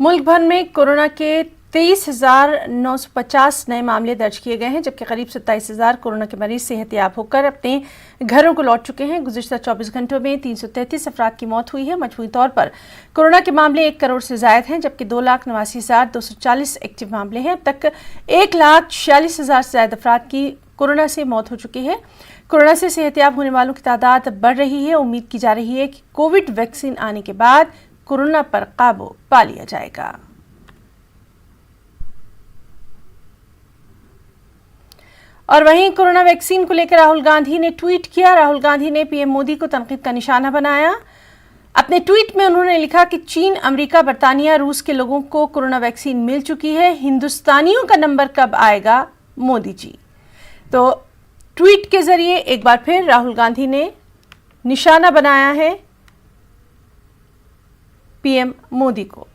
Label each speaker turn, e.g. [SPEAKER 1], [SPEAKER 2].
[SPEAKER 1] मुल्क भर में कोरोना के 23,950 नए मामले दर्ज किए गए हैं, जबकि करीब 27,000 कोरोना के मरीज सेहतयाब होकर अपने घरों को लौट चुके हैं। गुज़िश्ता 24 घंटों में 333 अफराद की मौत हुई है। मजमूई तौर पर कोरोना के मामले 1 करोड़ से जायद हैं, जबकि 2,89,240 एक्टिव मामले हैं। अब तक 1,46,000 से ज्यादा अफराद की कोरोना से मौत हो चुकी है। कोरोना से सेहतयाब होने वालों की तादाद बढ़ रही है। उम्मीद की जा रही है कि कोविड वैक्सीन आने के बाद कोरोना पर काबू पा लिया जाएगा। और वहीं कोरोना वैक्सीन को लेकर राहुल गांधी ने ट्वीट किया। राहुल गांधी ने पीएम मोदी को तनकीद का निशाना बनाया। अपने ट्वीट में उन्होंने लिखा कि चीन, अमेरिका, बर्तानिया, रूस के लोगों को कोरोना वैक्सीन मिल चुकी है। हिंदुस्तानियों का नंबर कब आएगा मोदी जी। तो ट्वीट के जरिए एक बार फिर राहुल गांधी ने निशाना बनाया है पीएम मोदी को।